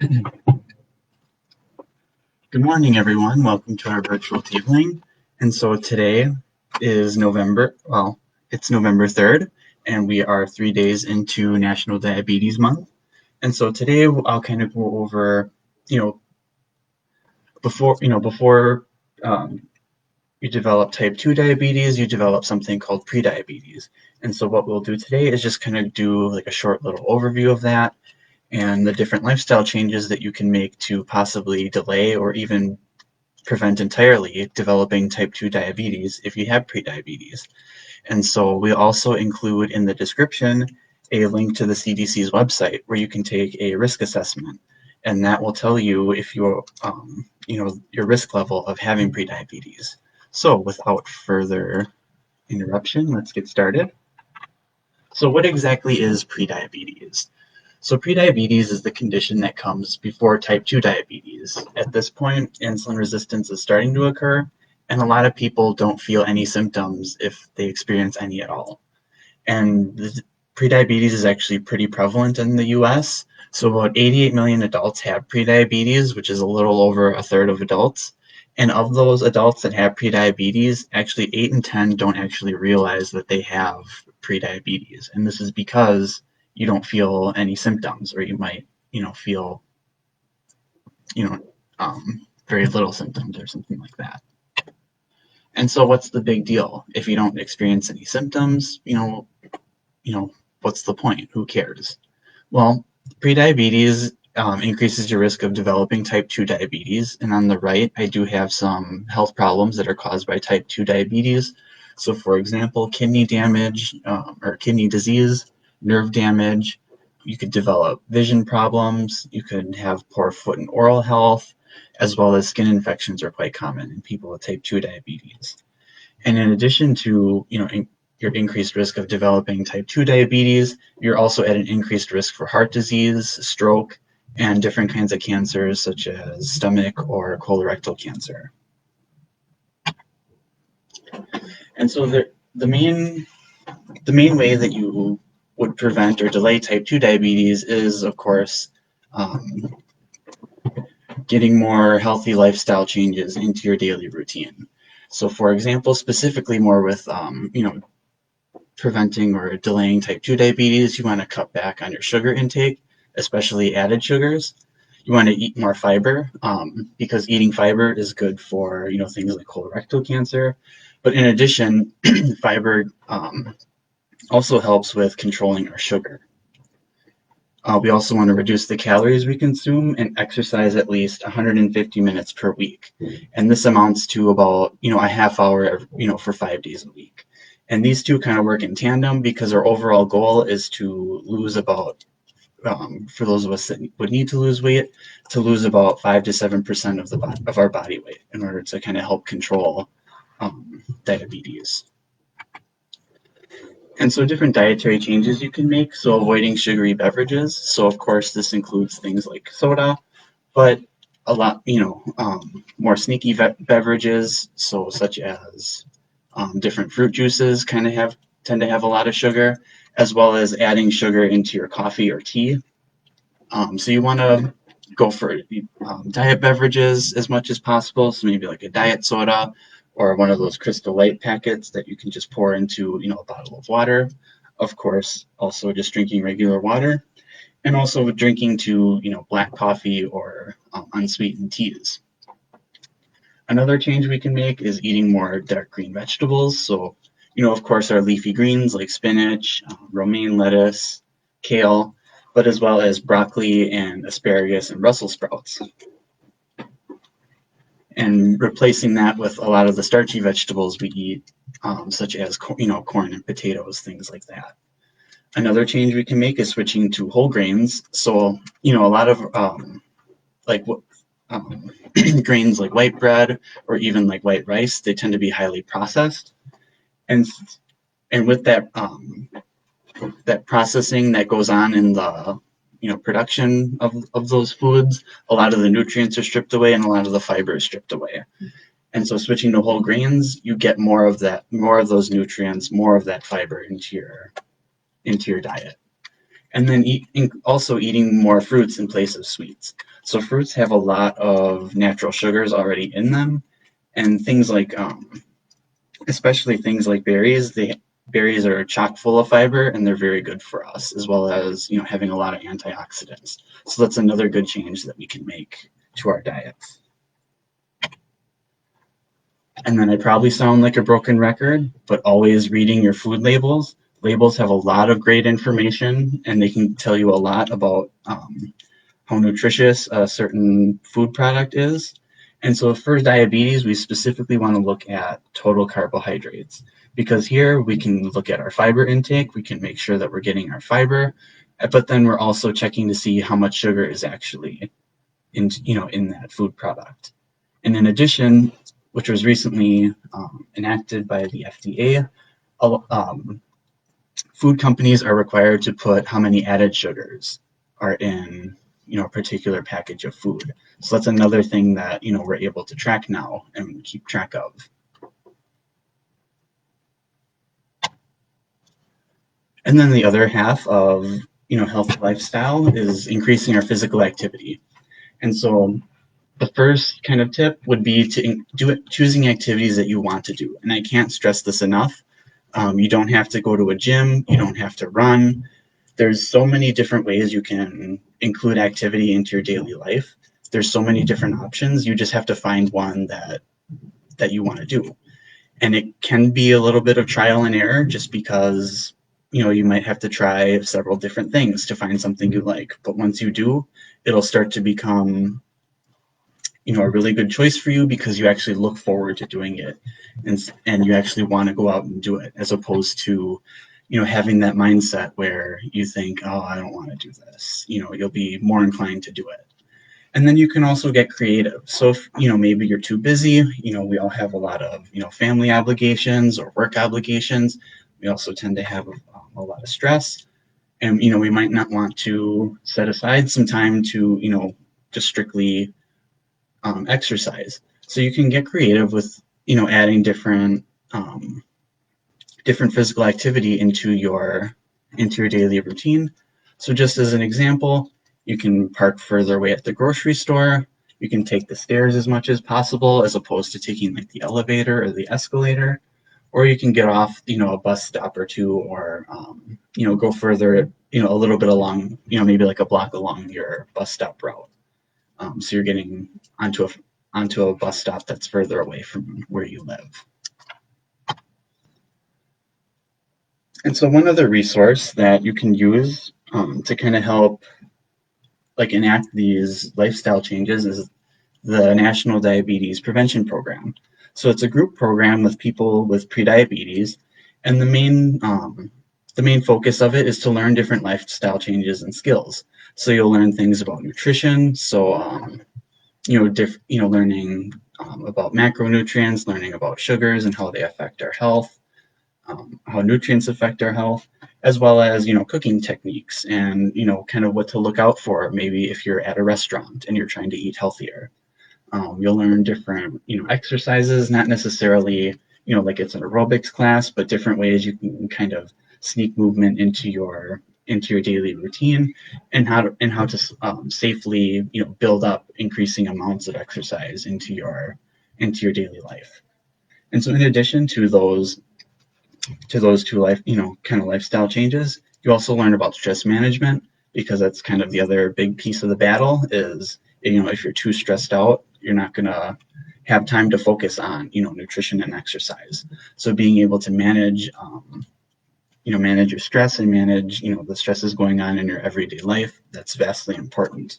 Good morning, everyone. Welcome to our virtual tabling. And so today is it's November 3rd, and we are 3 days into National Diabetes Month. And so today I'll kind of go over, before you develop type 2 diabetes, you develop something called prediabetes. And so what we'll do today is just kind of do like a short little overview of that and the different lifestyle changes that you can make to possibly delay or even prevent entirely developing type 2 diabetes if you have prediabetes. And so we also include in the description a link to the CDC's website where you can take a risk assessment, and that will tell you if you're, your risk level of having prediabetes. So without further interruption, let's get started. So what exactly is prediabetes? So prediabetes is the condition that comes before type 2 diabetes. At this point, insulin resistance is starting to occur, and a lot of people don't feel any symptoms if they experience any at all. And prediabetes is actually pretty prevalent in the US. So about 88 million adults have prediabetes, which is a little over a third of adults. And of those adults that have prediabetes, actually 8 in 10 don't actually realize that they have prediabetes. And this is because you don't feel any symptoms, or you might, feel, very little symptoms or something like that. And so what's the big deal? If you don't experience any symptoms, what's the point? Who cares? Well, prediabetes increases your risk of developing type 2 diabetes. And on the right, I do have some health problems that are caused by type 2 diabetes. So for example, kidney damage or kidney disease, nerve damage. You could develop vision problems. You could have poor foot and oral health, as well as skin infections are quite common in people with type 2 diabetes. And in addition to, your increased risk of developing type 2 diabetes, you're also at an increased risk for heart disease, stroke, and different kinds of cancers such as stomach or colorectal cancer. And so the main way that you would prevent or delay type 2 diabetes is, of course, getting more healthy lifestyle changes into your daily routine. So for example, specifically more with, preventing or delaying type 2 diabetes, you want to cut back on your sugar intake, especially added sugars. You want to eat more fiber because eating fiber is good for, things like colorectal cancer. But in addition, fiber also helps with controlling our sugar. We also want to reduce the calories we consume and exercise at least 150 minutes per week. And this amounts to about, a half hour, for 5 days a week. And these two kind of work in tandem because our overall goal is to lose about, for those of us that would need to lose weight, to lose about 5 to 7% of our body weight in order to kind of help control diabetes. And so different dietary changes you can make. So avoiding sugary beverages. So of course this includes things like soda, but a lot, more sneaky beverages. So such as different fruit juices tend to have a lot of sugar, as well as adding sugar into your coffee or tea. So you want to go for diet beverages as much as possible. So maybe like a diet soda, or one of those Crystal Light packets that you can just pour into, a bottle of water. Of course, also just drinking regular water, and also drinking to, black coffee or unsweetened teas. Another change we can make is eating more dark green vegetables. So, of course, our leafy greens like spinach, romaine lettuce, kale, but as well as broccoli and asparagus and Brussels sprouts. And replacing that with a lot of the starchy vegetables we eat, such as corn and potatoes, things like that. Another change we can make is switching to whole grains. So a lot of grains like white bread or even like white rice, they tend to be highly processed, and with that that processing that goes on in the production of those foods, a lot of the nutrients are stripped away and a lot of the fiber is stripped away. And so switching to whole grains, you get more of those nutrients, more of that fiber into your diet. And then also eating more fruits in place of sweets. So fruits have a lot of natural sugars already in them, and things like, especially things like berries, berries are chock full of fiber and they're very good for us, as well as having a lot of antioxidants. So that's another good change that we can make to our diets. And then I probably sound like a broken record, but always reading your food labels. Labels have a lot of great information, and they can tell you a lot about how nutritious a certain food product is. And so for diabetes, we specifically want to look at total carbohydrates, because here we can look at our fiber intake. We can make sure that we're getting our fiber, but then we're also checking to see how much sugar is actually in that food product. And in addition, which was recently enacted by the FDA, food companies are required to put how many added sugars are in a particular package of food. So that's another thing that we're able to track now and keep track of. And then the other half of healthy lifestyle is increasing our physical activity. And so the first kind of tip would be to choosing activities that you want to do. And I can't stress this enough. You don't have to go to a gym. You don't have to run. There's so many different ways you can include activity into your daily life. There's so many different options. You just have to find one that you want to do. And it can be a little bit of trial and error, just because you might have to try several different things to find something you like. But once you do, it'll start to become a really good choice for you, because you actually look forward to doing it, and you actually want to go out and do it, as opposed to having that mindset where you think, oh, I don't want to do this. You'll be more inclined to do it. And then you can also get creative. So if maybe you're too busy, we all have a lot of family obligations or work obligations. We also tend to have a lot of stress, and we might not want to set aside some time to just strictly exercise. So you can get creative with adding different physical activity into your daily routine. So just as an example, you can park further away at the grocery store. You can take the stairs as much as possible, as opposed to taking like the elevator or the escalator. Or you can get off a bus stop or two, or go further a little bit along, maybe like a block along your bus stop route. So you're getting onto a bus stop that's further away from where you live. And so one other resource that you can use to kind of help enact these lifestyle changes is the National Diabetes Prevention Program. So it's a group program with people with prediabetes, and the main focus of it is to learn different lifestyle changes and skills. So you'll learn things about nutrition. So learning about macronutrients, learning about sugars and how they affect our health, how nutrients affect our health, as well as cooking techniques and kind of what to look out for. Maybe if you're at a restaurant and you're trying to eat healthier, you'll learn different exercises, not necessarily like it's an aerobics class, but different ways you can kind of sneak movement into your daily routine, and how to safely build up increasing amounts of exercise into your daily life. And so in addition to those two kind of lifestyle changes, you also learn about stress management, because that's kind of the other big piece of the battle is, if you're too stressed out, you're not going to have time to focus on nutrition and exercise. So being able to manage manage your stress and manage the stresses going on in your everyday life, that's vastly important.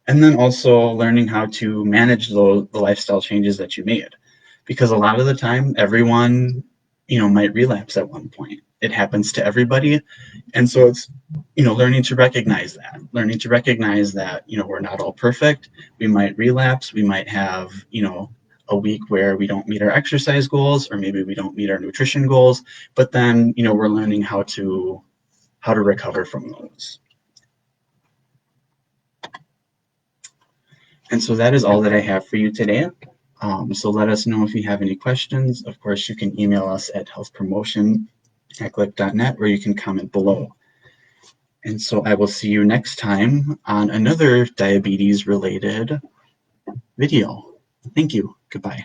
And then also learning how to manage the lifestyle changes that you made, because a lot of the time everyone might relapse at one point. It happens to everybody. And so it's learning to recognize that we're not all perfect. We might relapse. We might have a week where we don't meet our exercise goals, or maybe we don't meet our nutrition goals, but then we're learning how to recover from those. And so that is all that I have for you today. So let us know if you have any questions. Of course, you can email us at healthpromotion@glick.net, or you can comment below. And so I will see you next time on another diabetes related video. Thank you. Goodbye.